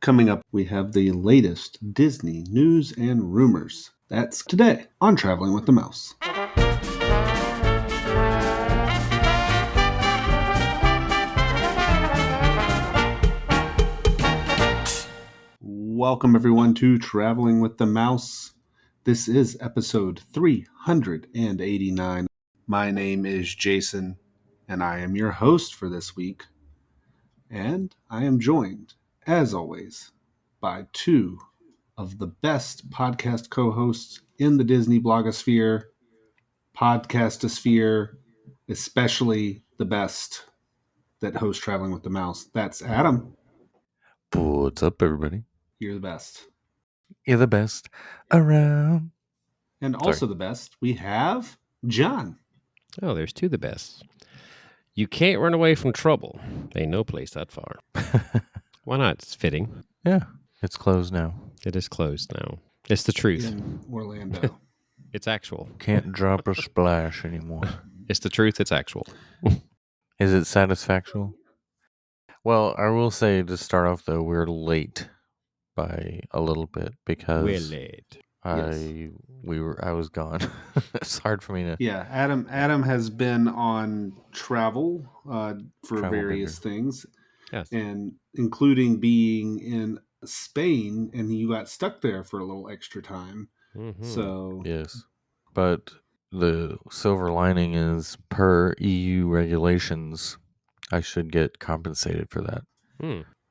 Coming up, we have the latest Disney news and rumors. That's today on Traveling with the Mouse. Welcome, everyone, to Traveling with the Mouse. This is episode 389. My name is Jason, and I am your host for this week. And I am joined, as always, by two of the best podcast co-hosts in the Disney blogosphere, podcastosphere, especially the best that host Traveling with the Mouse. That's Adam. What's up, everybody? You're the best. You're the best around. And also the best, we have John. Oh, there's two the best. You can't run away from trouble. Ain't no place that far. Why not? It's fitting. Yeah, it's closed now. It is closed now. It's the truth. In Orlando. It's actual. Can't drop a splash anymore. It's the truth. It's actual. Is it satisfactual? Well, I will say to start off, though, we're late by a little bit because We're late. I was gone. It's hard for me to. Yeah, Adam has been on travel for various things. Yes. And including being in Spain, and you got stuck there for a little extra time. Mm-hmm. So Yes, but the silver lining is, per EU regulations, I should get compensated for that.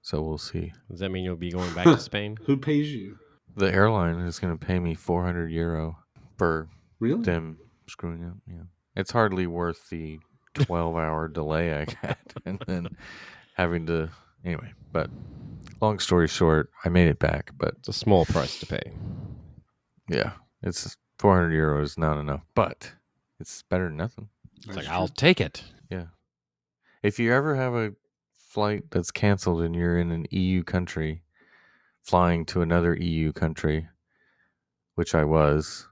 So we'll see. Does that mean you'll be going back to Spain? Who pays you? The airline is going to pay me €400 for them screwing up. Yeah, it's hardly worth the 12-hour delay I got, and then having to anyway. But long story short, I made it back. But It's a small price to pay. yeah, it's €400 is not enough, but it's better than nothing. It's like, I'll take it. Yeah, if you ever have a flight that's canceled and you're in an EU country, flying to another EU country, which I was,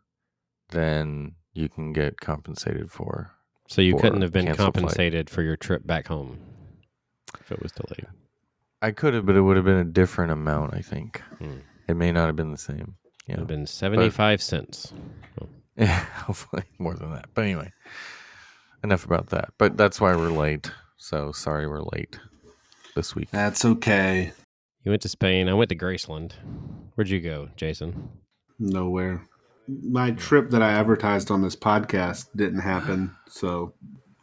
then you can get compensated for. So you couldn't have been canceled compensated for your trip back home if it was delayed. I could have, but it would have been a different amount, I think. It may not have been the same. It would have been 75 cents. Oh. Yeah, hopefully more than that. But anyway, enough about that. But that's why we're late. So sorry we're late this week. That's okay. You went to Spain. I went to Graceland. Where'd you go, Jason? Nowhere. My trip that I advertised on this podcast didn't happen, so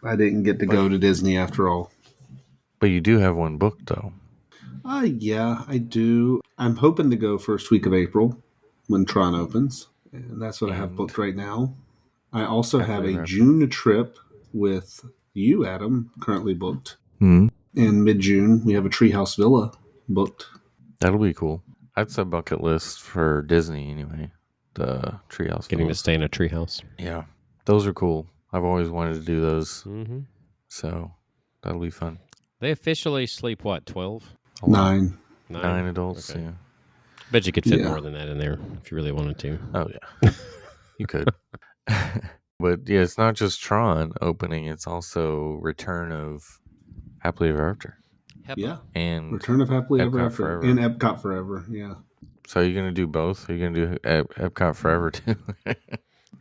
I didn't get to go to Disney after all. But you do have one booked, though. Yeah, I do. I'm hoping to go first week of April when Tron opens, and that's what I have booked right now. I also have a June trip with you, Adam, currently booked. In mid-June, we have a Treehouse Villa booked. That'll be cool. That's a bucket list for Disney anyway. The treehouse. Getting to stay in a treehouse. Yeah. Those are cool. I've always wanted to do those. Mm-hmm. So that'll be fun. They officially sleep, what, 12? 9. 9 adults, okay. Yeah. Bet you could fit more than that in there if you really wanted to. Oh, yeah. You could. But yeah, it's not just Tron opening. It's also Return of Happily Ever After. Yeah. And Return of Happily Ever After. Forever. And Epcot Forever, yeah. So are you going to do both? Are you going to do Epcot Forever too?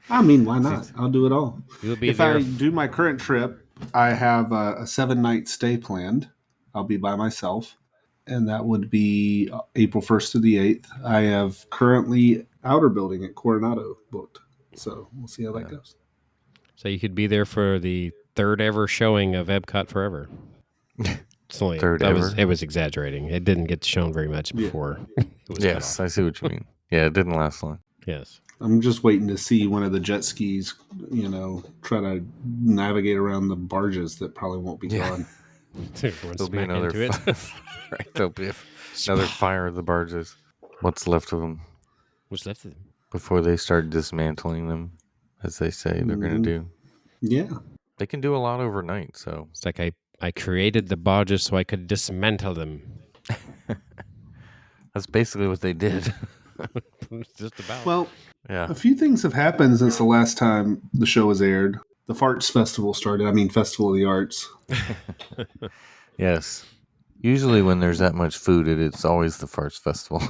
I mean, why not? I'll do it all. If I do my current trip, I have a 7-night stay planned. I'll be by myself. And that would be April 1st to the 8th. I have currently Outer Building at Coronado booked. So we'll see how that goes. So you could be there for the third ever showing of Epcot Forever. It was exaggerating. It didn't get shown very much before. It was yes, I see what you mean. Yeah, it didn't last long. Yes. I'm just waiting to see one of the jet skis, try to navigate around the barges that probably won't be gone. There'll be another right, there'll be another fire of the barges. What's left of them? What's left of them? Before they start dismantling them, as they say they're going to do. Yeah. They can do a lot overnight, so. It's like I created the barges so I could dismantle them. That's basically what they did. Just about. Well, yeah. A few things have happened since the last time the show was aired. The Farts Festival started. Festival of the Arts. Yes. Usually when there's that much food, it's always the first festival.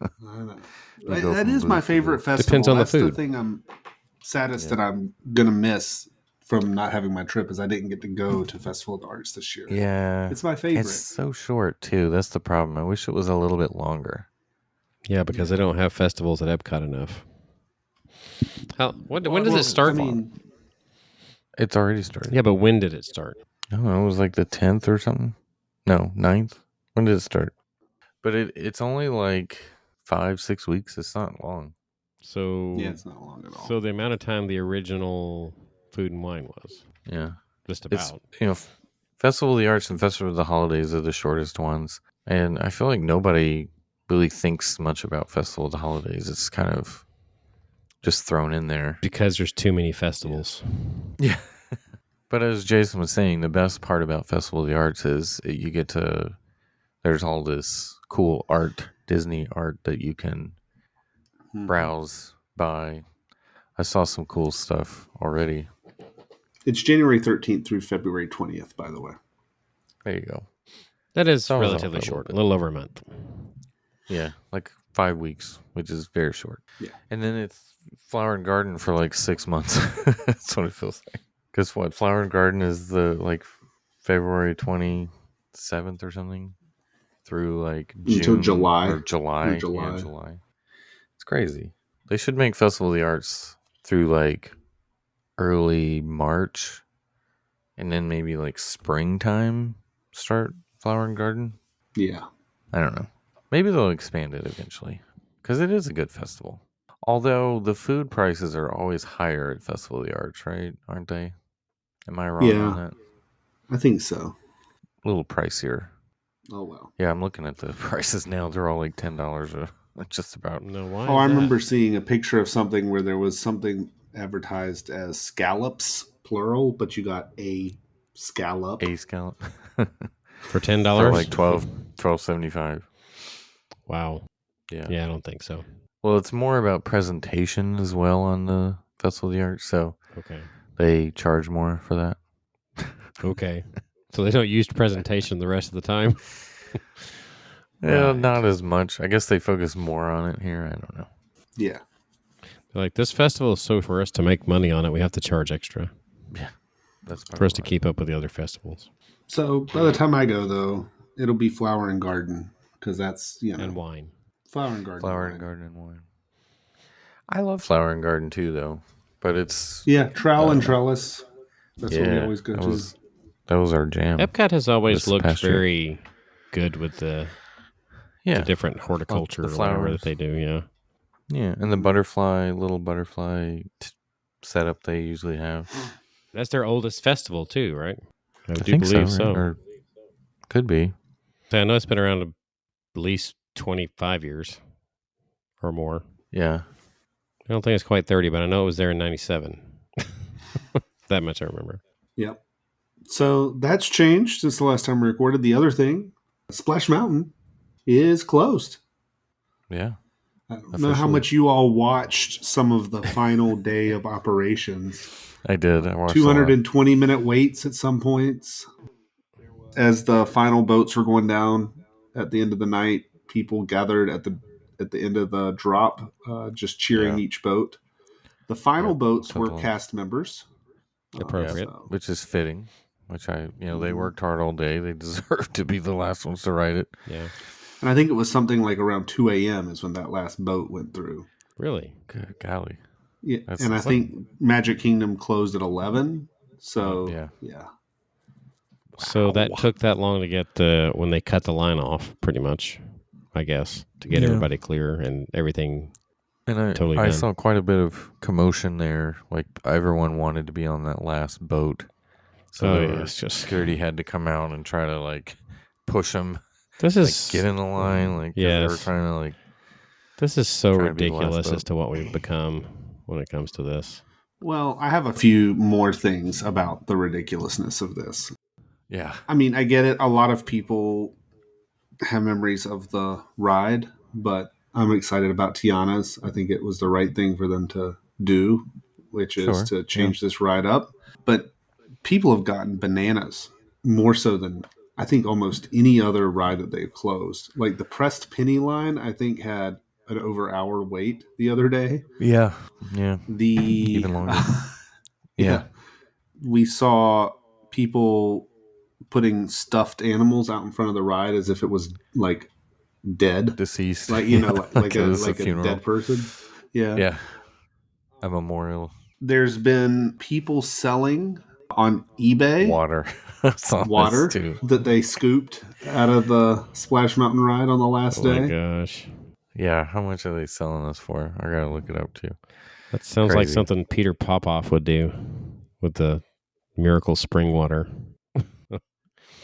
I know. You go That from is my booth to favorite booth. festival. Depends on the That's the food. thing I'm saddest Yeah. that I'm gonna miss from not having my trip is I didn't get to go to Festival of the Arts this year. Yeah. It's my favorite. It's so short too. That's the problem. I wish it was a little bit longer. Yeah, because they don't have festivals at Epcot enough. When does it start? I mean, it's already started. Yeah, but when did it start? I don't know. It was like the 10th or something. No, 9th. When did it start? But it's only like 5-6 weeks. It's not long. So yeah, it's not long at all. So the amount of time the original Food and Wine was. Yeah. Just about. Festival of the Arts and Festival of the Holidays are the shortest ones. And I feel like nobody really thinks much about Festival of the Holidays. It's kind of just thrown in there. Because there's too many festivals. Yeah. But as Jason was saying, the best part about Festival of the Arts is you get to, there's all this cool art, Disney art that you can browse, buy. I saw some cool stuff already. It's January 13th through February 20th, by the way. There you go. That is relatively short, a little over a month. Yeah, like 5 weeks, which is very short. Yeah. And then it's Flower and Garden for like 6 months. That's what it feels like. Because Flower and Garden is the like February 27th or something through like June until July or July. Yeah, July. It's crazy. They should make Festival of the Arts through like early March, and then maybe like springtime start Flower and Garden. Yeah. I don't know. Maybe they'll expand it eventually because it is a good festival. Although the food prices are always higher at Festival of the Arts, right? Aren't they? Am I wrong on that? I think so. A little pricier. Oh, well. Yeah, I'm looking at the prices now. They're all like $10 just about. No, why? I remember seeing a picture of something where there was something advertised as scallops, plural, but you got a scallop. A scallop. For $10? For like $12.75. Wow. Yeah. Yeah, I don't think so. Well, it's more about presentation as well on the Festival of the Arts, so okay, they charge more for that. Okay. So they don't use presentation the rest of the time? Yeah, Right. not as much. I guess they focus more on it here. I don't know. Yeah. They're like, this festival is so for us to make money on it, we have to charge extra. Yeah. That's for us to keep up with the other festivals. So by the time I go, though, it'll be Flower and Garden because that's, And wine. Flower and Garden. Flower and Garden and wine. I love Flower and Garden too, though. But it's... Yeah, Trowel and Trellis. That's what we always go to. That was our jam. Epcot has always looked very good with the different horticulture the or whatever that they do, Yeah, and the little butterfly setup they usually have. That's their oldest festival too, right? I think believe so. Or could be. I know it's been around at least 25 years or more. Yeah. I don't think it's quite 30, but I know it was there in 97. That much I remember. Yep. So that's changed since the last time we recorded. The other thing, Splash Mountain is closed. Yeah. I don't know how much you all watched some of the final day of operations. I did. I watched 220-minute waits at some points. As the final boats were going down at the end of the night, people gathered at the end of the drop, just cheering each boat. The final boats were cast members. Appropriate. Which is fitting. Which they worked hard all day. They deserve to be the last ones to ride it. Yeah. And I think it was something like around 2 a.m. is when that last boat went through. Really? Good golly. Yeah, and I think Magic Kingdom closed at 11. So, yeah. So that took that long to get when they cut the line off, pretty much, I guess, to get everybody clear and everything. And I saw quite a bit of commotion there. Like everyone wanted to be on that last boat. So security had to come out and try to push them. This is get in the line. They were trying to This is so ridiculous as to what we've become when it comes to this. Well, I have a few more things about the ridiculousness of this. Yeah. I mean, I get it. A lot of people have memories of the ride, but I'm excited about Tiana's. I think it was the right thing for them to do, which is to change this ride up. But people have gotten bananas more so than I think almost any other ride that they've closed. Like the Pressed Penny line, I think had an over-hour wait the other day. Yeah. Even longer. Yeah. We saw people putting stuffed animals out in front of the ride as if it was like dead, deceased, like like a dead person. Yeah, a memorial. There's been people selling on eBay water that they scooped out of the Splash Mountain ride on the last day. Oh my gosh! Yeah, how much are they selling this for? I gotta look it up too. That sounds like something Peter Popoff would do with the miracle spring water.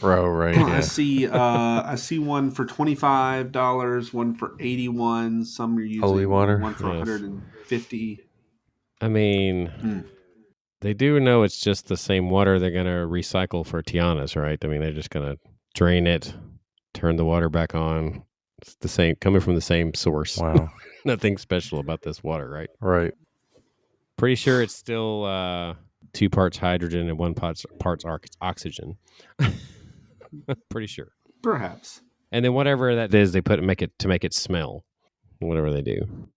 Right. Yeah. I see one for $25, one for $81. Some are using holy water, one for $150. I mean, they do know it's just the same water they're going to recycle for Tiana's, right? I mean, they're just going to drain it, turn the water back on. It's the same, coming from the same source. Wow. Nothing special about this water, right? Right. Pretty sure it's still 2 parts hydrogen and 1 parts oxygen. Pretty sure. Perhaps. And then whatever that is, they make it smell. Whatever they do.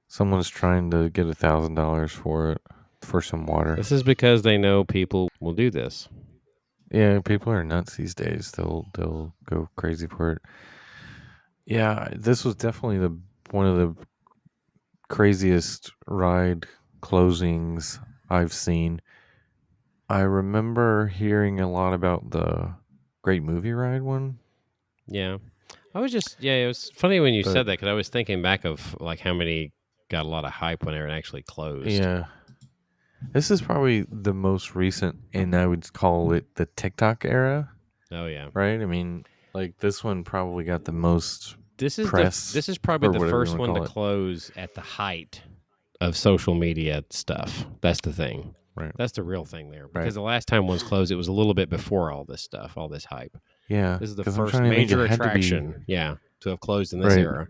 Someone's trying to get $1,000 for it, for some water. This is because they know people will do this. Yeah, people are nuts these days. They'll go crazy for it. Yeah, this was definitely one of the craziest ride closings I've seen. I remember hearing a lot about the Great Movie Ride one. Yeah. It was funny when you said that, because I was thinking back of like how many got a lot of hype when it actually closed. Yeah. This is probably the most recent, and I would call it the TikTok era. Oh, yeah. Right? I mean, like this one probably got the most press. This is probably the first one to close at the height of social media stuff. That's the thing. Right. That's the real thing there. Because the last time one's closed, it was a little bit before all this stuff, all this hype. Yeah. This is the first major attraction, to have closed in this era.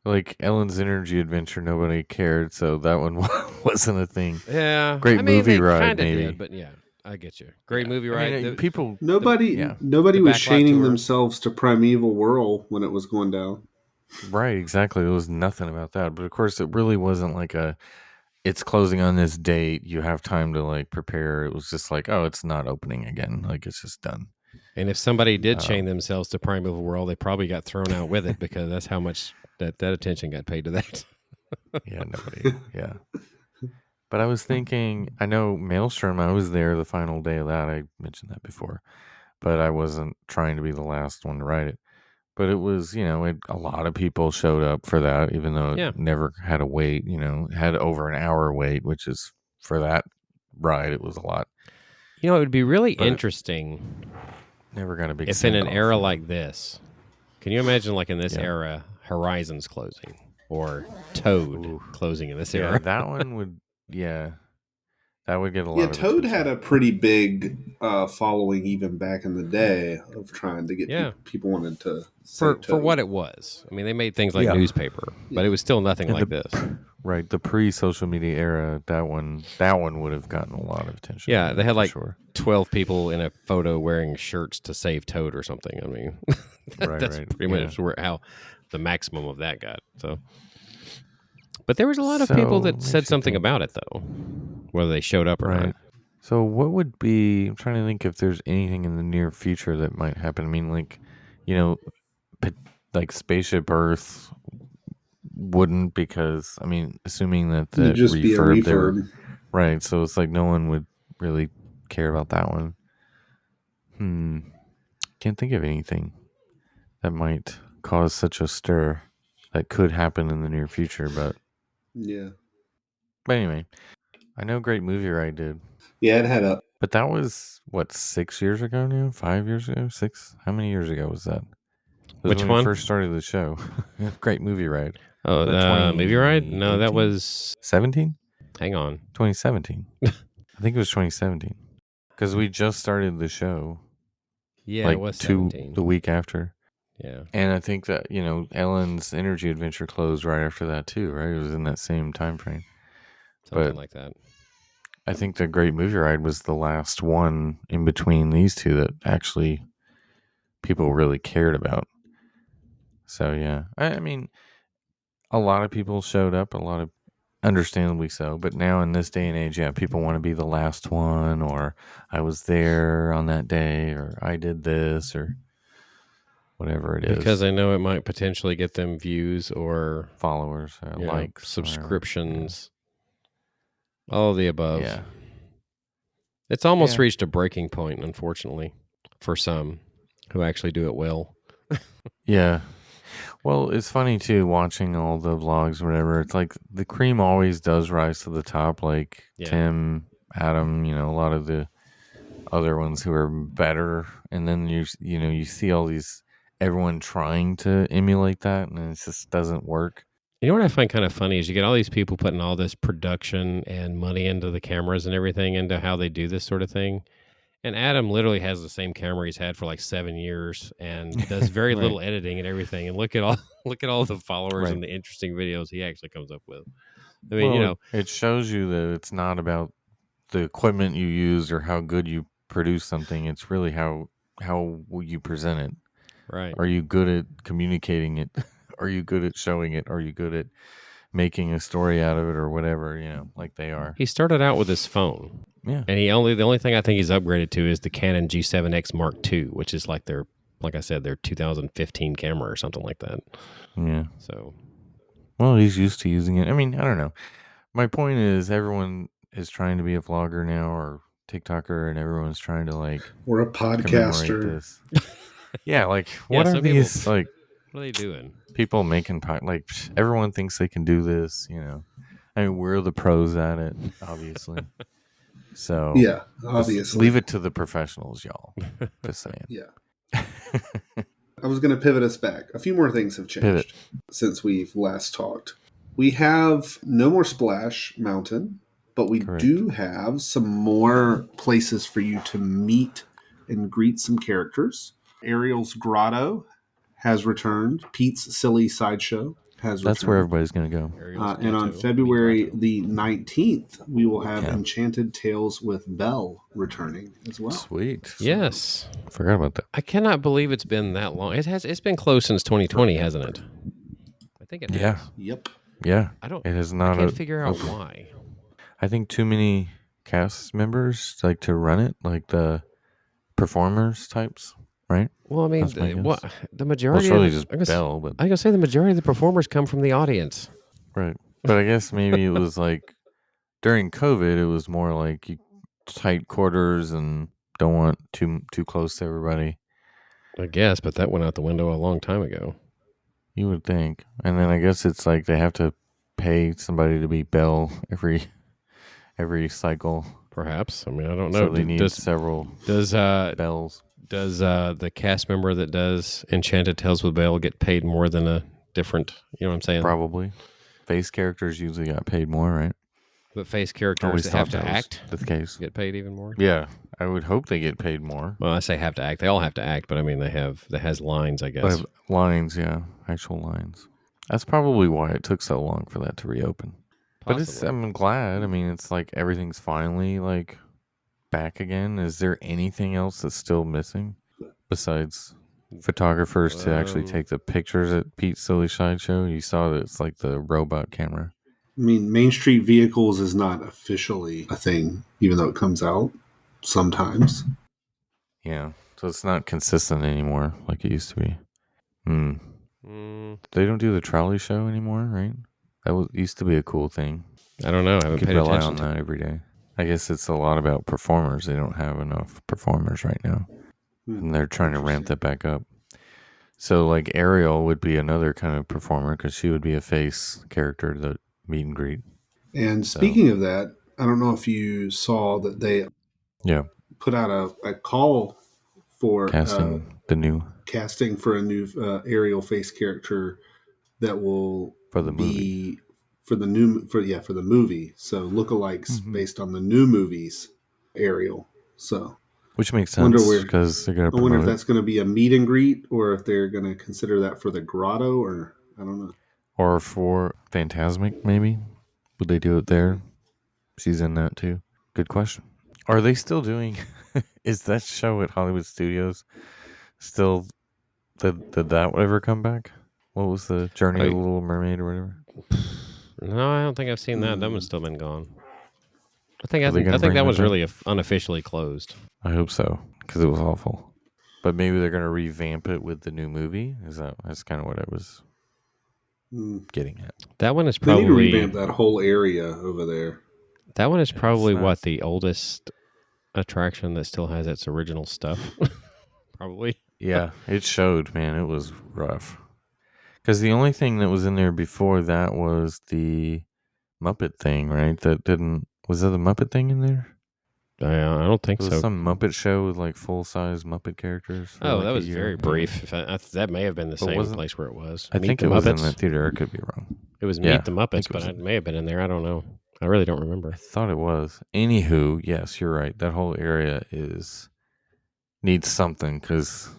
Like Ellen's Energy Adventure, nobody cared, so that one wasn't a thing. Yeah. Great movie ride, maybe. Did, but yeah, I get you. Great movie ride. I mean, people, nobody was chaining themselves to Primeval Whirl when it was going down. Right, exactly. There was nothing about that, but of course, it really wasn't like it's closing on this date. You have time to like prepare. It was just like, oh, it's not opening again. Like it's just done. And if somebody did chain themselves to Primeval Whirl, they probably got thrown out with it, because that's how much that attention got paid to that. Yeah, nobody. Yeah. But I was thinking, I know Maelstrom, I was there the final day of that. I mentioned that before, but I wasn't trying to be the last one to ride it. But it was, a lot of people showed up for that, even though it never had a wait, had over an hour wait, which is, for that ride, it was a lot. It would be really interesting. Never got a big if in an era like this, can you imagine like in this era, Horizon's closing or Toad closing in this era? That one would, that would get a lot of Toad attention. had a pretty big following even back in the day of trying to get people wanted to for what it was. I mean, they made things like newspaper, but it was still nothing like this. Right, the pre-social media era, that one would have gotten a lot of attention. Yeah, they had like 12 people in a photo wearing shirts to save Toad or something. I mean, that's pretty much how the maximum of that got. So, but there was a lot of people that said something about it, though, whether they showed up or not. So what would be, I'm trying to think if there's anything in the near future that might happen. I mean, like, like Spaceship Earth wouldn't, because, I mean, assuming that the refurb there. Right, so it's like no one would really care about that one. Can't think of anything that might cause such a stir that could happen in the near future, but... Yeah. But anyway, I know Great Movie Ride did. Yeah, it had a... But that was, 6 years ago now? 5 years ago? 6? How many years ago was that? Which when one? We first started the show. Great Movie Ride. Oh, the movie ride? No, that was... 17? Hang on. 2017. I think it was 2017. Because we just started the show. Yeah, it was 17. The week after. Yeah. And I think that, Ellen's Energy Adventure closed right after that too, right? It was in that same time frame. Something like that. I think the Great Movie Ride was the last one in between these two that actually people really cared about. So yeah, I mean, a lot of people showed up, a lot of understandably so. But now in this day and age, yeah, people want to be the last one, or I was there on that day, or I did this, or whatever it is. Because I know it might potentially get them views or followers, likes, subscriptions, all of the above. Yeah. It's almost reached a breaking point, unfortunately, for some who actually do it well. Yeah. Well, it's funny too, watching all the vlogs or whatever. It's like the cream always does rise to the top, like Tim, Adam, a lot of the other ones who are better. And then you see all these, everyone trying to emulate that, and it just doesn't work. You know what I find kind of funny is you get all these people putting all this production and money into the cameras and everything, into how they do this sort of thing. And Adam literally has the same camera he's had for like 7 years and does very little editing and everything. And look at all the followers and the interesting videos he actually comes up with. I mean, it shows you that it's not about the equipment you use or how good you produce something. It's really how you present it. Right. Are you good at communicating it? Are you good at showing it? Are you good at making a story out of it, or whatever, like they are? He started out with his phone. Yeah. And the only thing I think he's upgraded to is the Canon G7X Mark II, which is like like I said, their 2015 camera or something like that. Yeah. So, well, he's used to using it. I mean, I don't know. My point is, everyone is trying to be a vlogger now, or TikToker, and everyone's trying to or a podcaster. This. Yeah, like what are these like? What are they doing? People making everyone thinks they can do this. I mean, we're the pros at it, obviously. So yeah, obviously, leave it to the professionals, y'all. Just saying. Yeah. I was going to pivot us back. A few more things have changed since we've last talked. We have no more Splash Mountain, but we do have some more places for you to meet and greet some characters. Ariel's Grotto has returned. Pete's Silly Sideshow has returned. That's where everybody's going to go. And on February the 19th, we will have Enchanted Tales with Belle returning as well. Sweet. Yes. Forgot about that. I cannot believe it's been that long. It's been close since 2020, hasn't it? I think it has. Yeah. Yep. Yeah. It is not. I can't figure out why. I think too many cast members like to run it, like the performers types, right? Well, I mean, the majority. Well, it's really just Belle, but I gotta say the majority of the performers come from the audience, right? But I guess maybe it was like during COVID, it was more like tight quarters and don't want too close to everybody. I guess, but that went out the window a long time ago. You would think, and then I guess it's like they have to pay somebody to be Belle every cycle. Perhaps. I mean, I don't know. So they need several bells. Does the cast member that does Enchanted Tales with Belle get paid more than a different, you know what I'm saying? Probably. Face characters usually got paid more, right? But face characters that have to act the case. Get paid even more? Yeah. I would hope they get paid more. Well, I say have to act. They all have to act, but I mean, that has lines, I guess. Lines, yeah. Actual lines. That's probably why it took so long for that to reopen. Possibly. But I'm glad. I mean, it's like everything's finally like back again. Is there anything else that's still missing besides photographers to actually take the pictures at Pete's Silly Sideshow? You saw that it's like the robot camera. I mean, Main Street Vehicles is not officially a thing, even though it comes out sometimes. Yeah, so it's not consistent anymore like it used to be. They don't do the trolley show anymore, right? That used to be a cool thing. I don't know. I haven't paid attention on that every day. I guess it's a lot about performers. They don't have enough performers right now. And they're trying to ramp that back up. So like Ariel would be another kind of performer because she would be a face character, the meet and greet. And speaking of that, I don't know if you saw that they put out a call for casting for a new Ariel face character that will for the movie. For the movie. So lookalikes based on the new movies Ariel. So which makes sense because they're going to. I wonder if that's going to be a meet and greet or if they're going to consider that for the grotto, or I don't know. Or for Phantasmic, maybe would they do it there? She's in that too. Good question. Are they still doing? Is that show at Hollywood Studios still? Did that ever come back? What was the Journey of the Little Mermaid or whatever? No, I don't think I've seen that. That one's still been gone. I think that was back? really unofficially closed. I hope so, because it was awful. But maybe they're going to revamp it with the new movie. That's kind of what I was getting at. That one is probably they need to revamp that whole area over there. That one is probably the oldest attraction that still has its original stuff. Probably. Yeah, it showed, man. It was rough. Because the only thing that was in there before that was the Muppet thing, right? Was there the Muppet thing in there? I don't think so. Some Muppet show with like full-size Muppet characters. Oh, that was very brief. That may have been the same place where it was. I think it was in that theater. I could be wrong. It was Meet the Muppets, but it may have been in there. I don't know. I really don't remember. I thought it was. Anywho, yes, you're right. That whole area needs something, because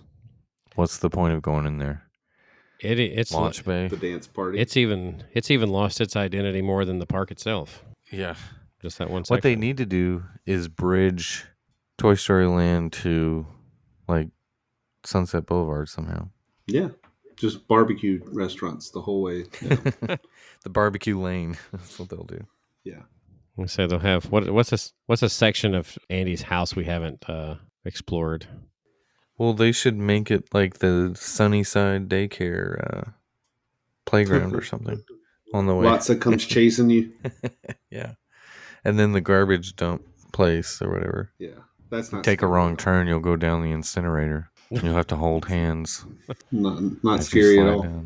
what's the point of going in there? It's Launch Bay, the dance party. It's even lost its identity more than the park itself. Yeah, just that one section. What they need to do is bridge Toy Story Land to like Sunset Boulevard somehow. Yeah, just barbecue restaurants the whole way down. The barbecue lane. That's what they'll do. Yeah. So they'll have what's a section of Andy's house we haven't explored? Well, they should make it like the Sunnyside daycare playground or something on the way. Watsa comes chasing you. Yeah. And then the garbage dump place or whatever. Yeah. That's not take a wrong turn, you'll go down the incinerator. You'll have to hold hands. Not scary at all.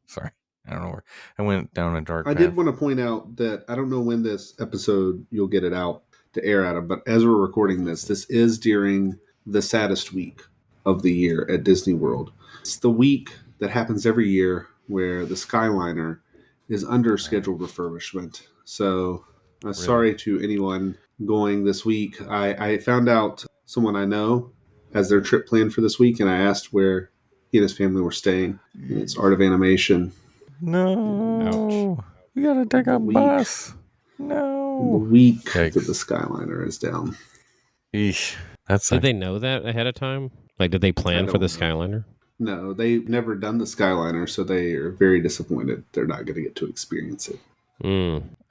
Sorry. I don't know where. I went down a dark path. I did want to point out that I don't know when this episode you'll get it out to air out of, but as we're recording this is during the saddest week of the year at Disney World. It's the week that happens every year where the Skyliner is under scheduled refurbishment. So sorry to anyone going this week. I found out someone I know has their trip planned for this week, and I asked where he and his family were staying. And it's Art of Animation. No. Ouch. We got to take a bus. No. The week that the Skyliner is down. Eesh. Did they know that ahead of time? Like, did they plan for the Skyliner? No, they've never done the Skyliner, so they are very disappointed they're not going to get to experience it.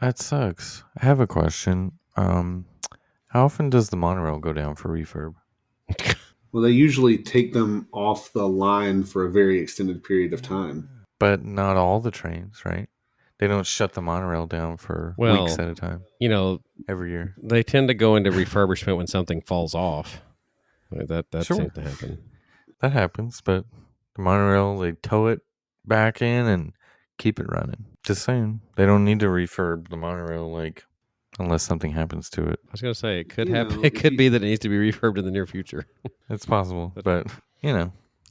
That sucks. I have a question. How often does the monorail go down for refurb? Well, they usually take them off the line for a very extended period of time. But not all the trains, right? They don't shut the monorail down for weeks at a time. Every year. They tend to go into refurbishment when something falls off. That seems to happen. That happens, but the monorail, they tow it back in and keep it running. Just saying. They don't need to refurb the monorail unless something happens to it. I was going to say, it could happen. It could be that it needs to be refurbed in the near future. It's possible, but they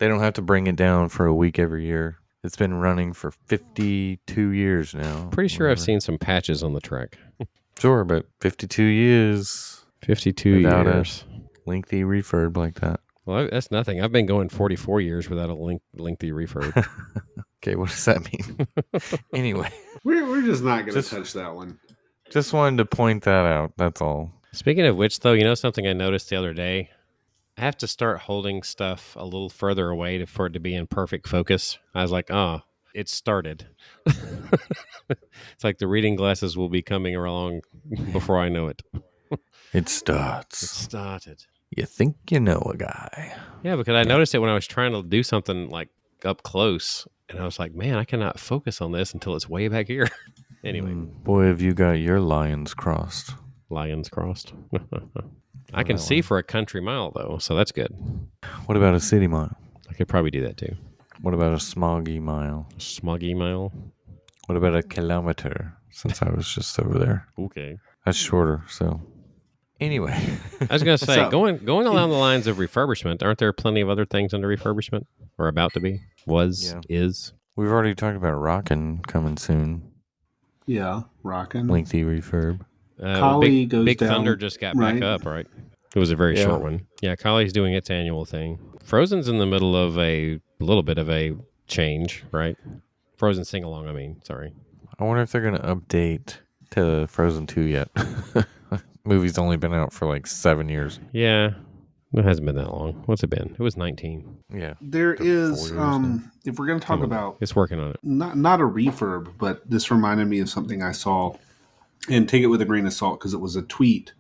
don't have to bring it down for a week every year. It's been running for 52 years now. Pretty sure I've seen some patches on the track. Sure, but 52 years. 52 without years. A lengthy refurb like that. Well, that's nothing. I've been going 44 years without a lengthy refurb. Okay, what does that mean? Anyway. We're just not going to touch that one. Just wanted to point that out. That's all. Speaking of which, though, something I noticed the other day? I have to start holding stuff a little further away for it to be in perfect focus. I was like, it started. It's like the reading glasses will be coming along before I know it. It starts. It started. You think you know a guy. Yeah, because I noticed it when I was trying to do something like up close. And I was like, man, I cannot focus on this until it's way back here. Anyway. Boy, have you got your lions crossed. Lions crossed. I can see for a country mile, though, so that's good. What about a city mile? I could probably do that, too. What about a smoggy mile? Smoggy mile? What about a kilometer, since I was just over there? Okay. That's shorter, so... Anyway. I was going to say, going along the lines of refurbishment, aren't there plenty of other things under refurbishment? Or about to be? Is? We've already talked about Rockin' coming soon. Yeah, Rockin'. Lengthy refurb. Big Thunder just got back up, right? It was a very short one. Yeah, Collie's doing its annual thing. Frozen's in the middle of a little bit of a change, right? Frozen sing-along, sorry. I wonder if they're going to update to Frozen 2 yet. movie's only been out for like 7 years. Yeah. It hasn't been that long. What's it been? It was 19. Yeah. There is, if we're going to talk about... It's working on it. Not a refurb, but this reminded me of something I saw, and take it with a grain of salt because it was a tweet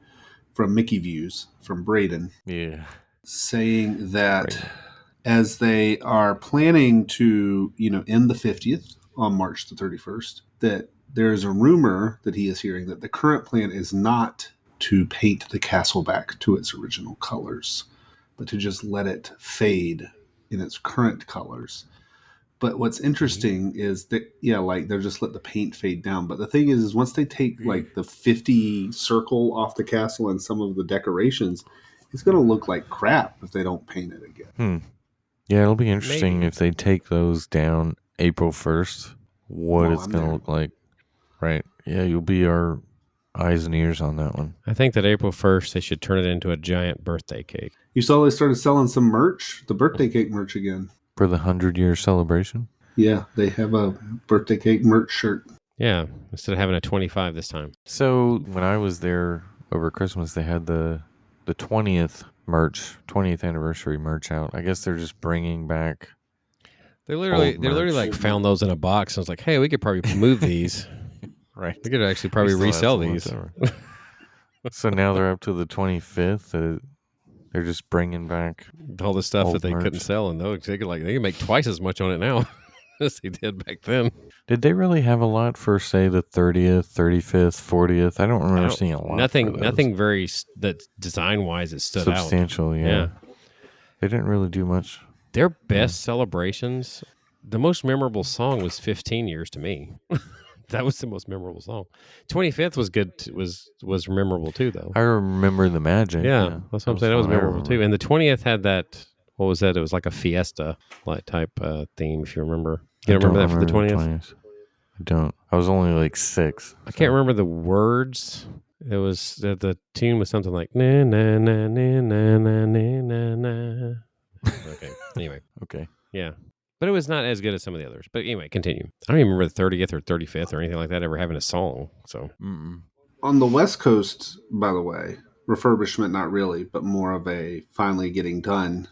from Mickey Views, from Braden. Yeah. Saying that as they are planning to, end the 50th on March the 31st, that there's a rumor that he is hearing that the current plan is not to paint the castle back to its original colors, but to just let it fade in its current colors. But what's interesting is that, they'll just let the paint fade down. But the thing is once they take like the 50 circle off the castle and some of the decorations, it's going to look like crap if they don't paint it again. Yeah, it'll be interesting if they take those down April 1st, what it's going to look like. Right. Yeah, you'll be our eyes and ears on that one. I think that April 1st, they should turn it into a giant birthday cake. You saw they started selling some merch, the birthday cake merch again. For the 100-year celebration? Yeah, they have a birthday cake merch shirt. Yeah, instead of having a 25 this time. So when I was there over Christmas, they had the 20th anniversary merch out. I guess they're just bringing back. They literally like found those in a box and was like, hey, we could probably move these. Right. We could actually probably resell these. So now they're up to the 25th. They're just bringing back all the stuff that they merch. Couldn't sell, and they can make twice as much on it now as they did back then. Did they really have a lot for, say, the 30th, 35th, 40th? I don't remember seeing a lot. Nothing very that design wise it stood substantial, out. Yeah. They didn't really do much. Their best celebrations. The most memorable song was 15 Years to me. That was the most memorable song. 25th was good. Was memorable too, though. I remember the magic. Yeah, that's what I'm saying. That was memorable too. And the 20th had that. What was that? It was like a fiesta type theme. If you remember, you don't remember that for the 20th? I don't. I was only like 6. I can't remember the words. It was the tune was something like na na na na na na na na. Okay. Anyway. Okay. Yeah. But it was not as good as some of the others. But anyway, continue. I don't even remember the 30th or 35th or anything like that ever having a song. So on the West Coast, by the way, refurbishment, not really, but more of a finally getting done.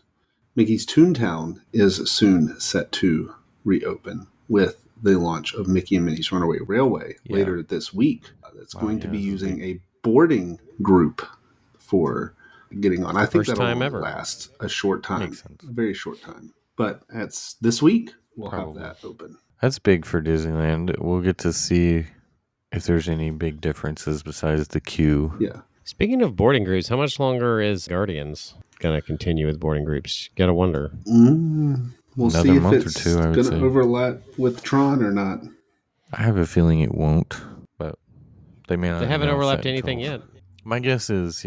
Mickey's Toontown is soon set to reopen with the launch of Mickey and Minnie's Runaway Railway later this week. That's going to be using a boarding group for getting on. I think that'll last a short time, a very short time. But that's this week. We'll have that open. That's big for Disneyland. We'll get to see if there's any big differences besides the queue. Yeah. Speaking of boarding groups, how much longer is Guardians going to continue with boarding groups? Got to wonder. We'll see if it's going to overlap with Tron or not. I have a feeling it won't, but they may not. They haven't overlapped anything yet. My guess is,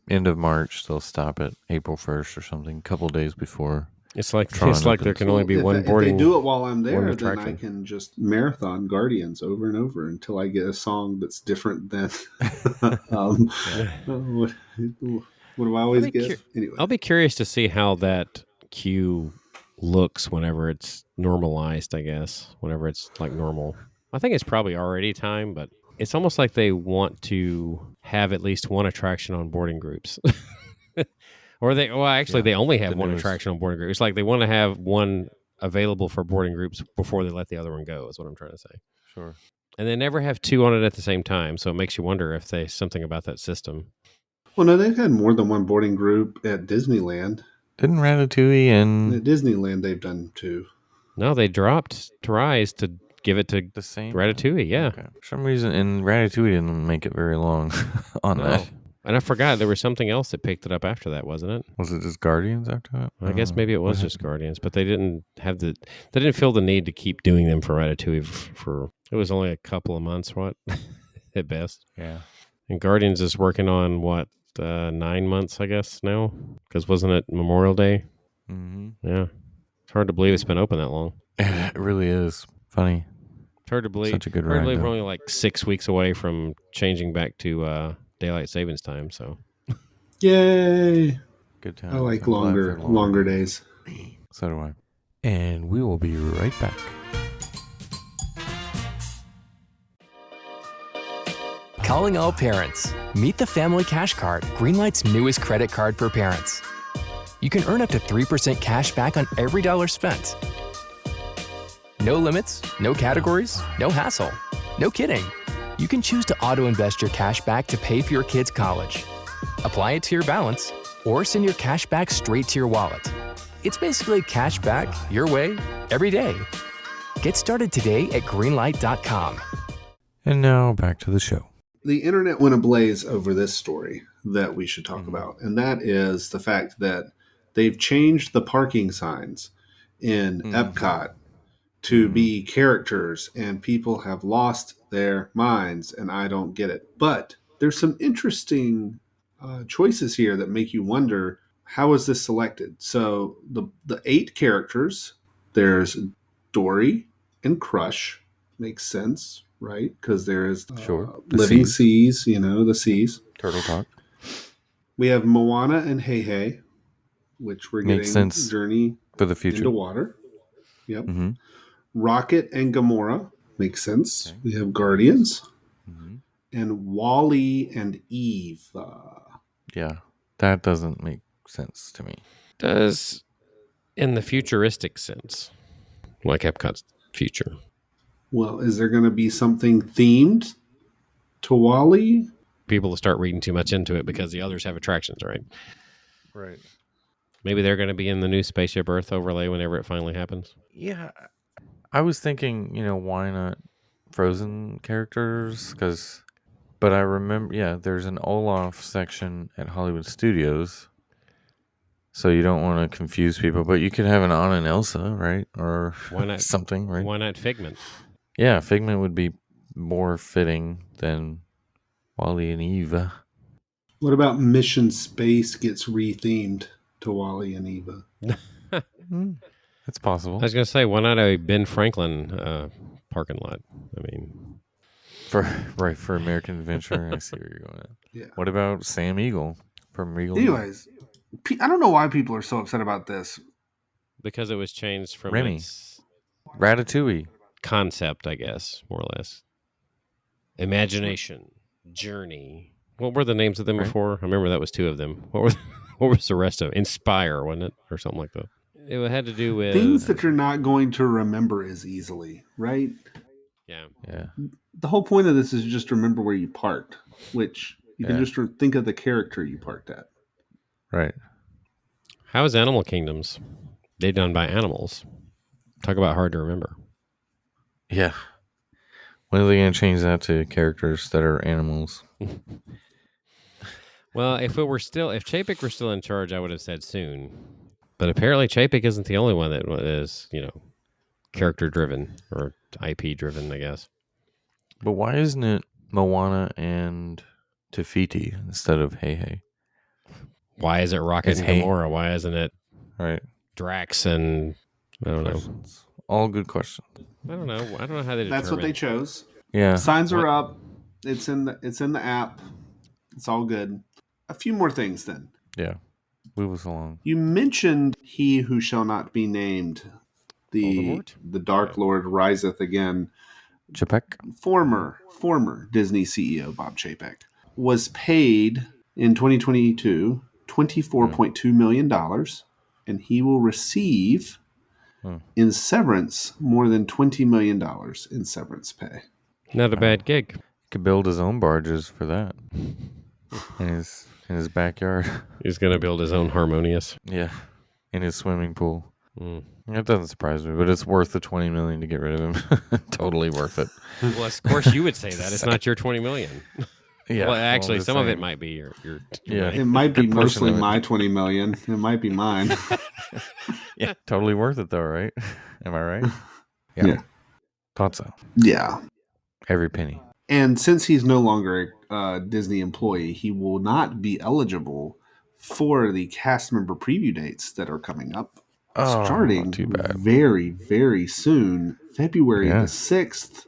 end of March, they'll stop at April 1st or something, a couple days before. It's like there can only be one boarding. If they do it while I'm there, then I can just marathon Guardians over and over until I get a song that's different than what do I always get? Anyway, I'll be curious to see how that queue looks whenever it's normalized, I guess, whenever it's like normal. I think it's probably already time, but it's almost like they want to have at least one attraction on boarding groups. Or they only have one attraction on boarding groups. It's like they want to have one available for boarding groups before they let the other one go, is what I'm trying to say. Sure. And they never have two on it at the same time, so it makes you wonder if there's something about that system. Well, no, they've had more than one boarding group at Disneyland. Didn't Ratatouille and... At Disneyland, they've done two. No, they dropped Rise to give it to the same Ratatouille, yeah. Okay. For some reason, and Ratatouille didn't make it very long on that. And I forgot there was something else that picked it up after that, wasn't it? Was it just Guardians after that? I guess maybe it was just Guardians, but they didn't feel the need to keep doing them for Ratatouille for it was only a couple of months, at best. Yeah. And Guardians is working on 9 months, I guess now, because wasn't it Memorial Day? Mm-hmm. Yeah. It's hard to believe it's been open that long. It really is funny. It's hard to believe. Such a good ride. Hard to believe though. we're only like 6 weeks away from changing back to daylight savings time. So, yay! Good time. I like longer days. So do I. And we will be right back. Calling all parents. Meet the Family Cash Card, Greenlight's newest credit card for parents. You can earn up to 3% cash back on every dollar spent. No limits, no categories, no hassle. No kidding. You can choose to auto-invest your cash back to pay for your kids' college. Apply it to your balance, or send your cash back straight to your wallet. It's basically cash back your way, every day. Get started today at greenlight.com. And now back to the show. The internet went ablaze over this story that we should talk about, and that is the fact that they've changed the parking signs in Epcot to be characters, and people have lost their minds, and I don't get it. But there's some interesting choices here that make you wonder, how is this selected? So the 8 characters, there's Dory and Crush, makes sense, right? Because there's living seas, the seas. Turtle Talk. We have Moana and Hey Hey, which we're makes getting sense journey for the future into water. Yep. Mm-hmm. Rocket and Gamora, makes sense. Okay. We have Guardians. Mm-hmm. And Wally and Eve. Yeah, that doesn't make sense to me. Does in the futuristic sense, like Epcot's future. Well, is there going to be something themed to Wally? People will start reading too much into it because the others have attractions, right? Right. Maybe they're going to be in the new Spaceship Earth overlay whenever it finally happens. Yeah. I was thinking, why not Frozen characters? But I remember, there's an Olaf section at Hollywood Studios. So you don't want to confuse people, but you could have an Anna and Elsa, right? Or why not something, right? Why not Figment? Yeah, Figment would be more fitting than Wally and Eva. What about Mission Space gets rethemed to Wally and Eva? That's possible. I was going to say, why not a Ben Franklin parking lot? I mean, for American Adventure. I see where you're going at. Yeah. What about Sam Eagle from Eagle? Anyways, I don't know why people are so upset about this. Because it was changed from Remy. its Ratatouille concept, I guess, more or less. Imagination, Journey. What were the names of them before? I remember that was 2 of them. What was the rest of it? Inspire, wasn't it? Or something like that. It had to do with things that you're not going to remember as easily, right? Yeah. The whole point of this is just remember where you parked, which you can just think of the character you parked at. Right. How is Animal Kingdoms? They're done by animals. Talk about hard to remember. Yeah. When are they going to change that to characters that are animals? Well, if Chapek were still in charge, I would have said soon. But apparently Chapek isn't the only one that is, character driven or IP driven, I guess. But why isn't it Moana and Te-Fiti instead of Hey Hey? Why is it Rocket and Gamora? Why isn't it Drax and I don't know? All good questions. I don't know. I don't know how they determined. That's what they chose. Yeah. Signs are up. It's in the app. It's all good. A few more things then. Yeah. Move us along. You mentioned He Who Shall Not Be Named. The Dark Lord riseth again. Chapek? Former Disney CEO Bob Chapek was paid in 2022 $24.2 million, and he will receive in severance more than $20 million in severance pay. Not a bad gig. He could build his own barges for that in his backyard. He's going to build his own Harmonious. Yeah, in his swimming pool. That doesn't surprise me, but it's worth the $20 million to get rid of him. Totally worth it. Well, of course you would say that. It's not your $20 million. Yeah. Well, actually, some of it might be your yeah. It might be mostly my $20 million. It might be mine. Yeah, totally worth it though, right? Am I right? Yeah. Thought so. Yeah. Every penny. And since he's no longer a Disney employee, he will not be eligible for the cast member preview dates that are coming up. Starting very, very soon, February the 6th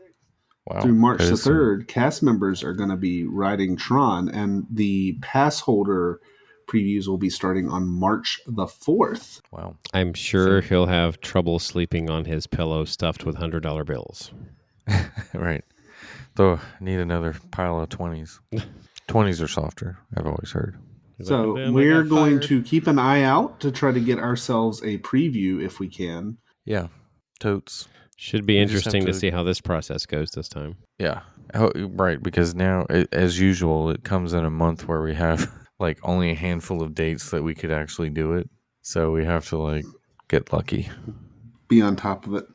through March the 3rd, cast members are going to be riding Tron, and the pass holder previews will be starting on March the 4th. Wow. I'm sure he'll have trouble sleeping on his pillow stuffed with $100 bills. Right. Though I need another pile of 20s. 20s are softer, I've always heard. So we're going to keep an eye out to try to get ourselves a preview if we can. Yeah, totes. Should be interesting to see how this process goes this time. Yeah, right, because now, as usual, it comes in a month where we have like only a handful of dates that we could actually do it. So we have to like get lucky. Be on top of it.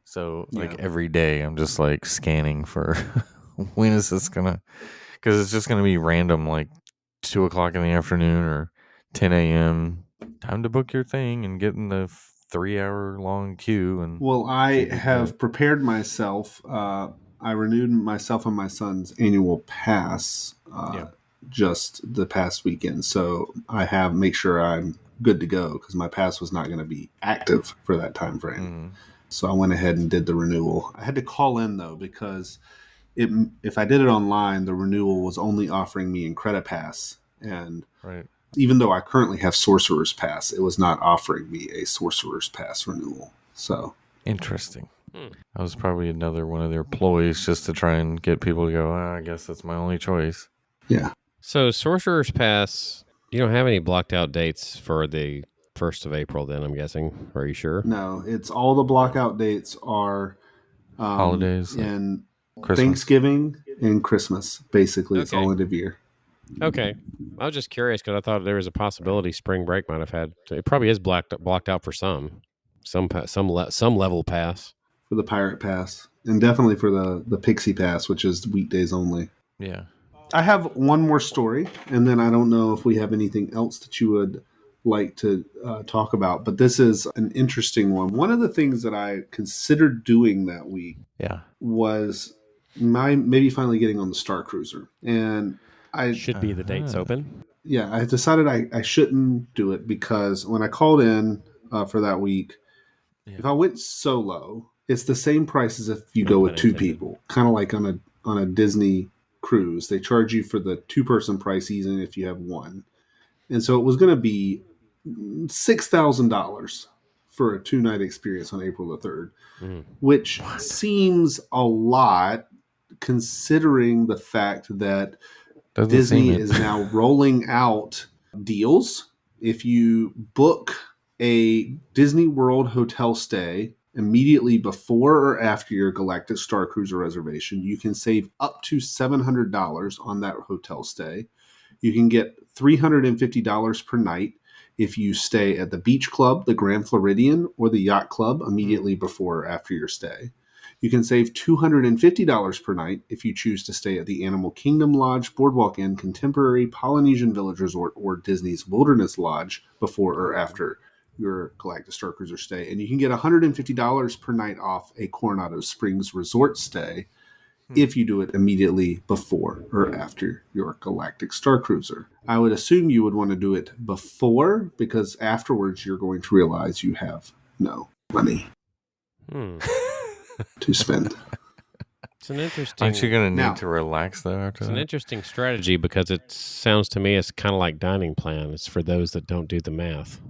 So like every day I'm just like scanning for when is this gonna, because it's just gonna be random, like 2:00 in the afternoon or 10 a.m. Time to book your thing and get in the 3-hour long queue. And well, I have prepared myself. I renewed myself and my son's annual pass just the past weekend, so I make sure I'm good to go because my pass was not going to be active for that time frame. Mm-hmm. So I went ahead and did the renewal. I had to call in though because if I did it online, the renewal was only offering me in Credit Pass, and even though I currently have Sorcerer's Pass, it was not offering me a Sorcerer's Pass renewal. So interesting. That was probably another one of their ploys just to try and get people to go, I guess that's my only choice. Yeah. So Sorcerer's Pass, you don't have any blocked out dates for the 1st of April then, I'm guessing. Are you sure? No, it's all the blockout dates are holidays and Christmas. Thanksgiving and Christmas. Basically, it's all end of year. Okay. I was just curious because I thought there was a possibility spring break might have had. It probably is blocked out for some level pass. For the Pirate Pass. And definitely for the Pixie Pass, which is weekdays only. Yeah. I have one more story, and then I don't know if we have anything else that you would like to talk about, but this is an interesting one. One of the things that I considered doing that week was maybe finally getting on the Star Cruiser. And I should be the dates open. Yeah, I decided I shouldn't do it because when I called in for that week, if I went solo, it's the same price as if you go with two people, kind of like on a Disney cruise. They charge you for the 2-person price even if you have one. And so it was going to be $6,000 for a 2-night experience on April the 3rd, which seems a lot considering the fact that Disney is now rolling out deals. If you book a Disney World hotel stay immediately before or after your Galactic Star Cruiser reservation, you can save up to $700 on that hotel stay. You can get $350 per night if you stay at the Beach Club, the Grand Floridian, or the Yacht Club immediately before or after your stay. You can save $250 per night if you choose to stay at the Animal Kingdom Lodge, Boardwalk Inn, Contemporary, Polynesian Village Resort, or Disney's Wilderness Lodge before or after your Galactic Star Cruiser stay. And you can get $150 per night off a Coronado Springs resort stay if you do it immediately before or after your Galactic Star Cruiser. I would assume you would want to do it before because afterwards you're going to realize you have no money to spend. It's an interesting. Aren't you going to need to relax though after It's that? an interesting strategy because it sounds to me it's kind of like dining plan. It's for those that don't do the math.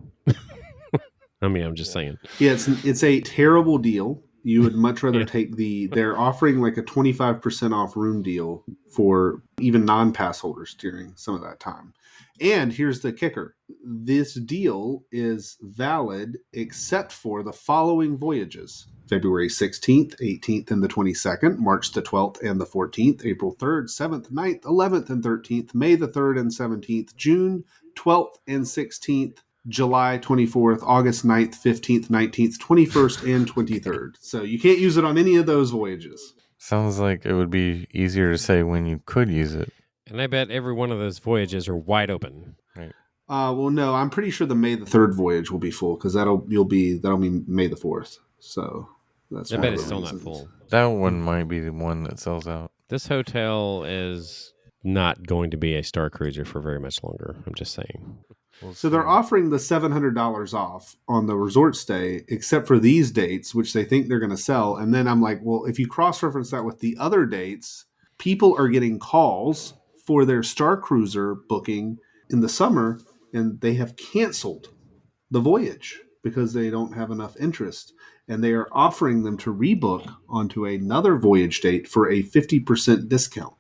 I mean, I'm just saying. Yeah, it's a terrible deal. You would much rather take they're offering like a 25% off room deal for even non-pass holders during some of that time. And here's the kicker. This deal is valid except for the following voyages. February 16th, 18th, and the 22nd, March the 12th and the 14th, April 3rd, 7th, 9th, 11th, and 13th, May the 3rd and 17th, June 12th and 16th, July 24th, August 9th, 15th, 19th, 21st, and 23rd. So you can't use it on any of those voyages. Sounds like it would be easier to say when you could use it. And I bet every one of those voyages are wide open. Right. Well, no, I'm pretty sure the May the 3rd voyage will be full because that'll be May the 4th. So that's I bet it's still not full. That one might be the one that sells out. This hotel is not going to be a Star Cruiser for very much longer. I'm just saying. So they're offering the $700 off on the resort stay, except for these dates, which they think they're going to sell. And then I'm like, well, if you cross-reference that with the other dates, people are getting calls for their Star Cruiser booking in the summer, and they have canceled the voyage because they don't have enough interest. and they are offering them to rebook onto another voyage date for a 50% discount.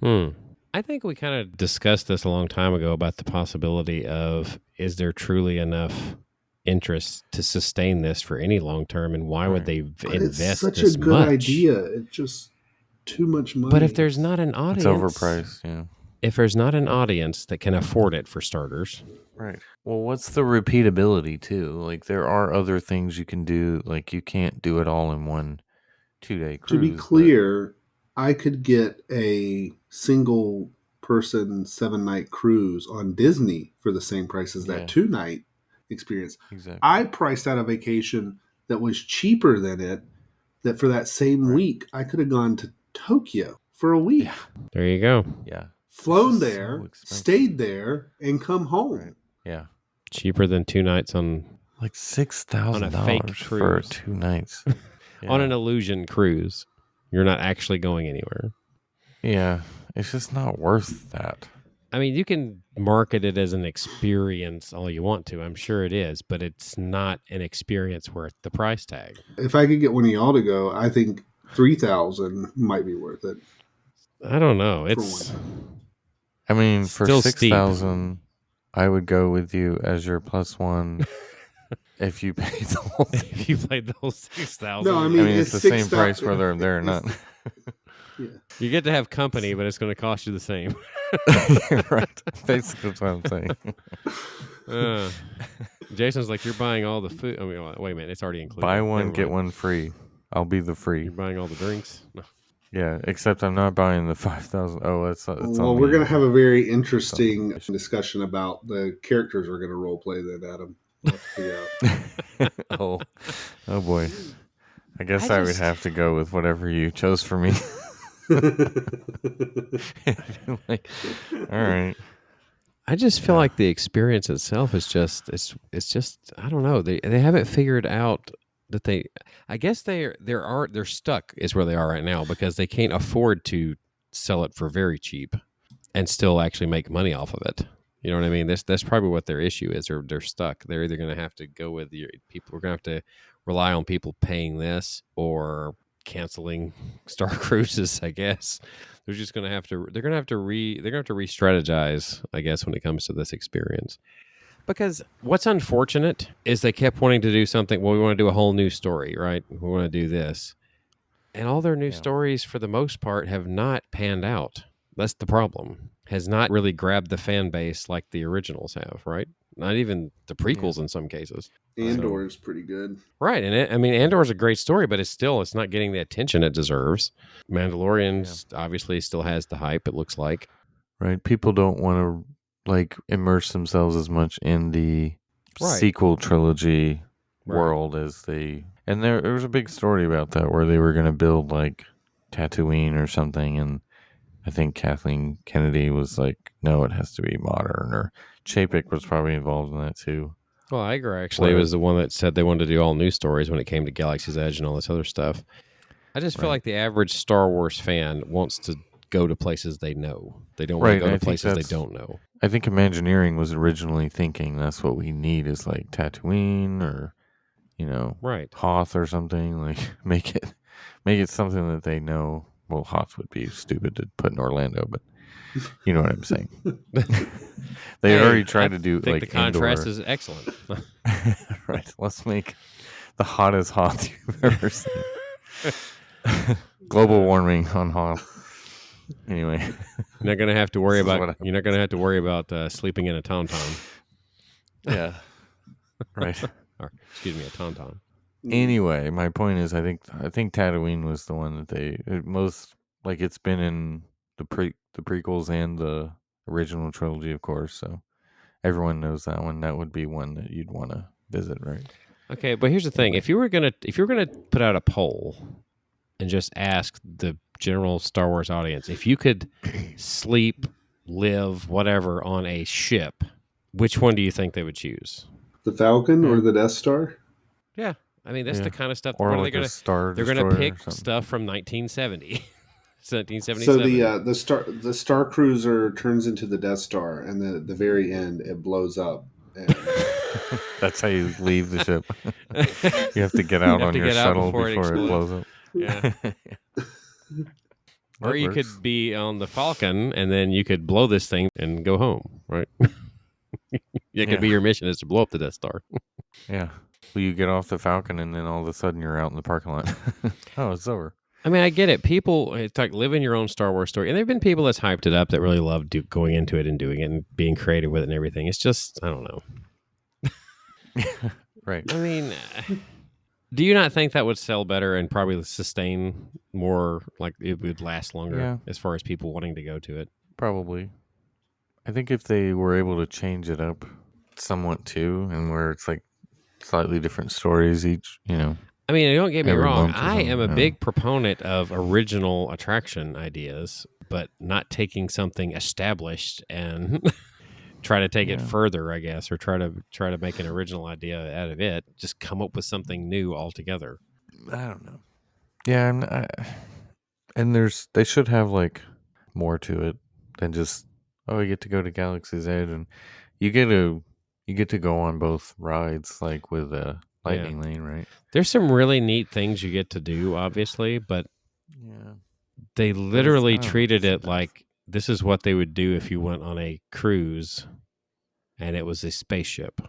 I think we kind of discussed this a long time ago about the possibility of, is there truly enough interest to sustain this for any long term, and why would they invest it's such this a good much? idea. It's just too much money. But if there's not an audience, it's overpriced. Yeah. If there's not an audience that can afford it, for starters, right? Well, what's the repeatability too? Like, there are other things you can do. Like, you can't do it all in one 2-day cruise. To be clear, I could get a single person 7-night cruise on Disney for the same price as that 2-night experience. Exactly. I priced out a vacation that was cheaper than it, that for that same week I could have gone to Tokyo for a week. Yeah. There you go. Yeah. Flown there, stayed there, and come home. Right. Yeah. Cheaper than 2 nights on like $6,000 for 2 nights. On an illusion cruise. You're not actually going anywhere. Yeah. It's just not worth that. I mean, you can market it as an experience all you want to. I'm sure it is, but it's not an experience worth the price tag. If I could get one of y'all to go, I think $3,000 might be worth it. I don't know. It's... I mean, for $6,000, I would go with you as your +1 if you paid the whole thing. If you played the whole $6,000. No, I mean it's the same price whether I'm there or not. Yeah. You get to have company, but it's going to cost you the same. Right. Basically, that's what I'm saying. Jason's like, you're buying all the food. I mean, wait a minute. It's already included. Buy one, get one free. I'll be the free. You're buying all the drinks? No. Yeah, except I'm not buying the 5,000. Oh, it's well, we're going to have a very interesting discussion about the characters we're going to role play then, Adam. We'll have to figure out. Oh boy. I guess I would have to go with whatever you chose for me. Like, all right. I just feel like the experience itself is just it's just I don't know. They haven't figured out that I guess they're stuck is where they are right now because they can't afford to sell it for very cheap and still actually make money off of it. You know what I mean? That's probably what their issue is. They're stuck. They're either going to have to go with people. We're going to have to rely on people paying this or canceling Star Cruises. I guess they're just going to have to. They're going to have to re-strategize. I guess when it comes to this experience. Because what's unfortunate is they kept wanting to do something. Well, we want to do a whole new story, right? We want to do this. And all their new stories, for the most part, have not panned out. That's the problem. Has not really grabbed the fan base like the originals have, right? Not even the prequels in some cases. Andor is pretty good. Right. And Andor is a great story, but it's not getting the attention it deserves. Mandalorian obviously still has the hype, it looks like. Right. People don't want to immerse themselves as much in the sequel trilogy world as they. And there was a big story about that where they were going to build Tatooine or something, and I think Kathleen Kennedy was like, "No, it has to be modern." Or Chapek was probably involved in that too. Well, Iger actually was the one that said they wanted to do all new stories when it came to Galaxy's Edge and all this other stuff. I just feel like the average Star Wars fan wants to go to places they know. They don't want to go to places they don't know. I think Imagineering was originally thinking that's what we need is Tatooine or, Hoth or something. Make it something that they know. Well, Hoth would be stupid to put in Orlando, but you know what I'm saying. They already tried to do the contrast is excellent. Right. Let's make the hottest Hoth you've ever seen. Global warming on Hoth. Anyway, you're not gonna have to worry about sleeping in a tauntaun. Yeah, right. Or, excuse me, a tauntaun. Anyway, my point is, I think Tatooine was the one that it's been in the prequels and the original trilogy, of course. So everyone knows that one. That would be one that you'd want to visit, right? Okay, but here's the thing: if you were gonna put out a poll and just ask the general Star Wars audience, if you could sleep, live, whatever on a ship, which one do you think they would choose? The Falcon or the Death Star? Yeah, I mean that's the kind of stuff. Or what are they going to? They're going to pick stuff from 1970. 1977. So the Star Cruiser turns into the Death Star, and the very end it blows up. And That's how you leave the ship. You have to get out on your shuttle before it blows up. Yeah. Or you could be on the Falcon, and then you could blow this thing and go home, right? It could be your mission is to blow up the Death Star. Yeah. Well, you get off the Falcon, and then all of a sudden you're out in the parking lot. Oh, it's over. I mean, I get it. People, it's like living your own Star Wars story. And there have been people that's hyped it up that really love going into it and doing it and being creative with it and everything. It's just, I don't know. Right. I mean, do you not think that would sell better and probably sustain more, like it would last longer as far as people wanting to go to it? Probably. I think if they were able to change it up somewhat too, and where it's like slightly different stories each, I mean, don't get me wrong. I am a big proponent of original attraction ideas, but not taking something established and try to take it further, I guess, or try to make an original idea out of it. Just come up with something new altogether. I don't know. Yeah, and they should have like more to it than just you get to go to Galaxy's Edge, and you get to go on both rides, like with Lightning Lane, right? There's some really neat things you get to do, obviously, but they literally treated it like this is what they would do if you went on a cruise and it was a spaceship.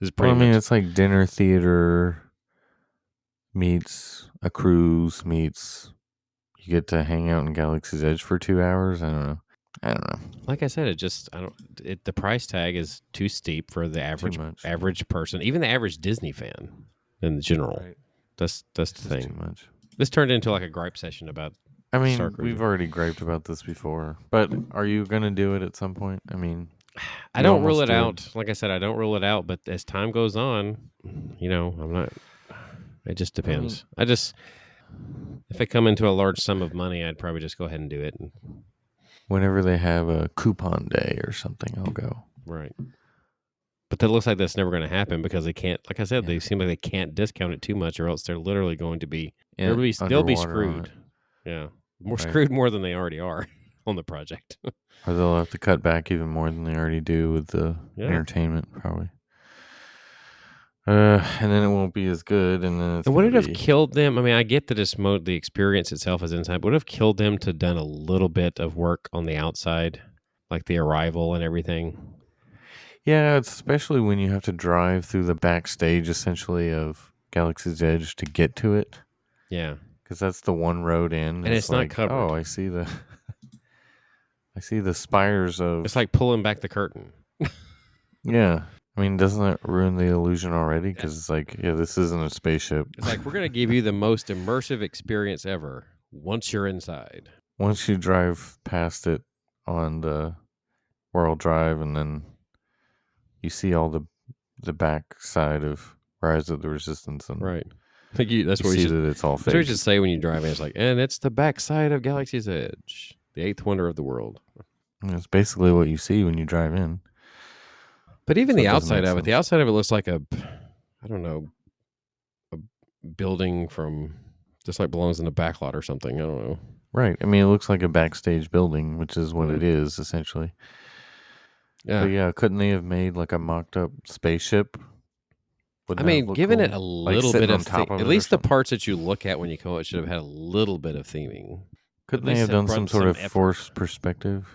It's like dinner theater meets a cruise meets you get to hang out in Galaxy's Edge for 2 hours. I don't know. Like I said, the price tag is too steep for the average person, even the average Disney fan in general. Right. That's the thing. Too much. This turned into like a gripe session about. I mean, we've already griped about this before, but are you going to do it at some point? I mean, I don't rule it out. Like I said, I don't rule it out, but as time goes on, I'm not. It just depends. If I come into a large sum of money, I'd probably just go ahead and do it. Whenever they have a coupon day or something, I'll go. Right. But that looks like that's never going to happen because they can't, like I said, they seem like they can't discount it too much or else they're literally going to be, they'll be screwed. Yeah. Screwed more than they already are on the project. Or they'll have to cut back even more than they already do with the entertainment, probably. And then it won't be as good. And then would it have killed them? I mean, I get that the experience itself is inside. Would it have killed them to done a little bit of work on the outside, like the arrival and everything? Yeah, especially when you have to drive through the backstage, essentially, of Galaxy's Edge to get to it. Yeah, because that's the one road in, and it's not covered. Oh, I see the spires of. It's like pulling back the curtain. Yeah. I mean, doesn't that ruin the illusion already? Because it's like, this isn't a spaceship. It's like, we're going to give you the most immersive experience ever once you're inside. Once you drive past it on the World Drive, and then you see all the back side of Rise of the Resistance. And right. That's what you see that it's all fake. That's what you should say when you drive in. It's like, and it's the back side of Galaxy's Edge, the eighth wonder of the world. It's basically what you see when you drive in. But even the outside of it, looks like a building from just like belongs in a backlot or something. I don't know. Right. I mean, it looks like a backstage building, which is what it is essentially. Yeah. But couldn't they have made like a mocked up spaceship? I mean, given it a little bit of at least the parts that you look at when you come out should have had a little bit of theming. Couldn't they have done some sort of forced perspective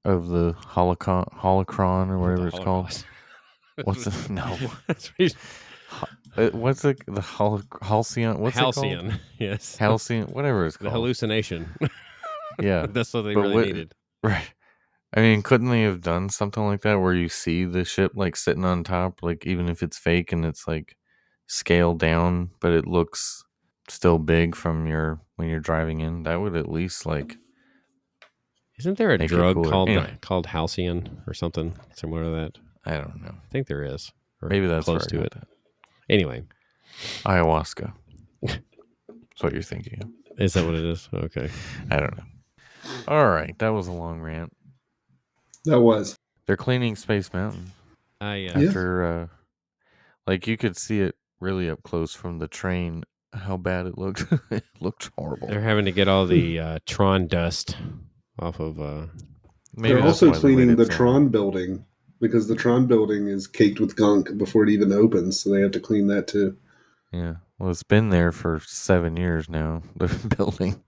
of the holocron or whatever it's called? What's it? No. What's it? The halcyon? What's halcyon, it called? Yes. Halcyon, whatever it's called. The hallucination. Yeah. That's what they really needed. Right. I mean, couldn't they have done something like that where you see the ship like sitting on top, like even if it's fake and it's like scaled down, but it looks still big from when you're driving in? That would at least like. Isn't there a drug called halcyon or something similar to that? I don't know. I think there is. Maybe that's close to it. That. Anyway, ayahuasca. That's what you're thinking of. Is that what it is? Okay. I don't know. All right, that was a long rant. That was. They're cleaning Space Mountain. After, like you could see it really up close from the train. How bad it looked. It looked horrible. They're having to get all the Tron dust off of. They're also cleaning the Tron building because the Tron building is caked with gunk before it even opens, so they have to clean that too. Yeah. Well, it's been there for 7 years now, the building.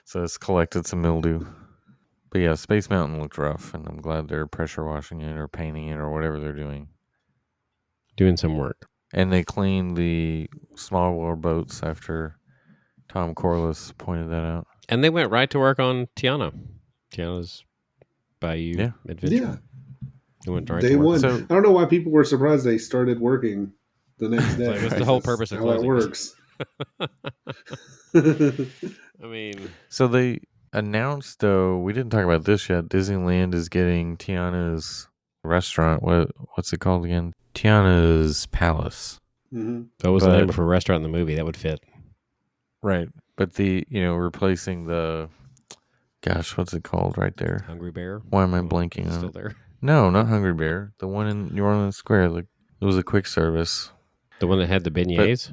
So it's collected some mildew. But yeah, Space Mountain looked rough, and I'm glad they're pressure washing it or painting it or whatever they're doing. Doing some work. And they cleaned the small war boats after Tom Corliss pointed that out. And they went right to work on Tiana. Tiana's Bayou Adventure. Yeah. They went right Day to work. one. So, I don't know why people were surprised they started working the next day. Like, what's the whole purpose of how that closing? works. I mean, so they announced, though, we didn't talk about this yet. Disneyland is getting Tiana's restaurant. What's it called again? Tiana's Palace. Mm-hmm. That was the name of a restaurant in the movie. That would fit. Right. But replacing the, gosh, what's it called right there? Hungry Bear? Why am I blanking on Still it? there? No, not Hungry Bear. The one in New Orleans Square. It was a quick service. The one that had the beignets?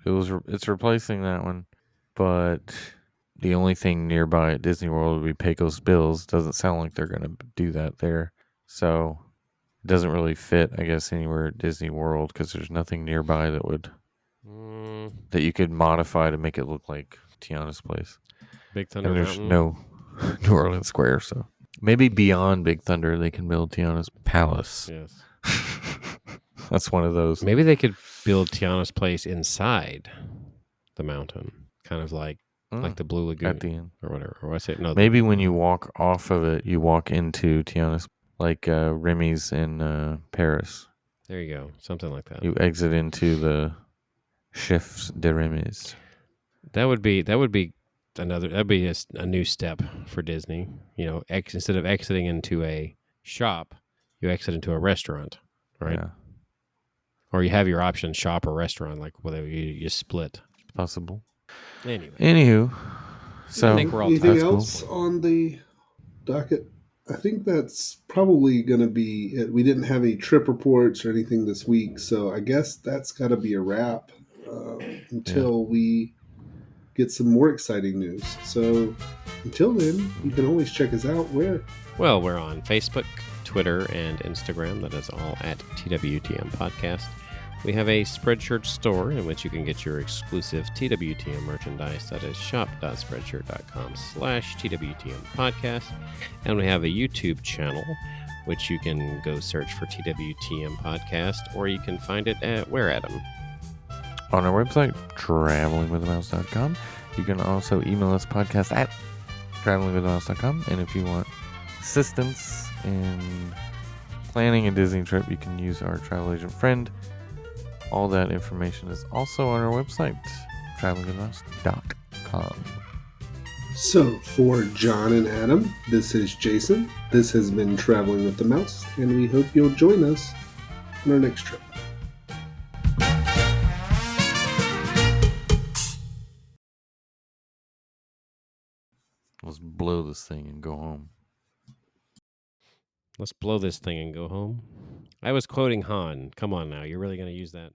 It's replacing that one. But the only thing nearby at Disney World would be Pecos Bills. Doesn't sound like they're going to do that there. So it doesn't really fit, I guess, anywhere at Disney World because there's nothing nearby that would that you could modify to make it look like Tiana's place. Big Thunder and there's Mountain? no New Orleans Square, so maybe beyond Big Thunder they can build Tiana's Palace. Yes. That's one of those. Maybe they could build Tiana's place inside the mountain, kind of like the Blue Lagoon at the end or whatever. Or I say no. Maybe when you walk off of it, you walk into Tiana's, like Remy's in Paris. There you go, something like that. You exit into the Chefs de Remy's. That would be a new step for Disney. Instead of exiting into a shop, you exit into a restaurant, right? Yeah. Or you have your option shop or restaurant, like whether you split. Possible. Anywho, so I think we're all anything else on the docket? I think that's probably going to be it. We didn't have any trip reports or anything this week, so I guess that's got to be a wrap until we get some more exciting news. So until then, you can always check us out where? Well, we're on Facebook, Twitter, and Instagram. That is all at TWTM Podcast. We have a Spreadshirt store in which you can get your exclusive TWTM merchandise. That is shop.spreadshirt.com/TWTM Podcast. And we have a YouTube channel, which you can go search for TWTM Podcast, or you can find it at where, Adam? On our website, travelingwiththemouse.com. You can also email us podcast at travelingwiththemouse.com. And if you want assistance in planning a Disney trip, you can use our travel agent friend. All that information is also on our website, travelingwiththemouse.com. So for John and Adam, this is Jason. This has been Traveling with the Mouse, and we hope you'll join us on our next trip. Let's blow this thing and go home. Let's blow this thing and go home. I was quoting Han. Come on now. You're really going to use that?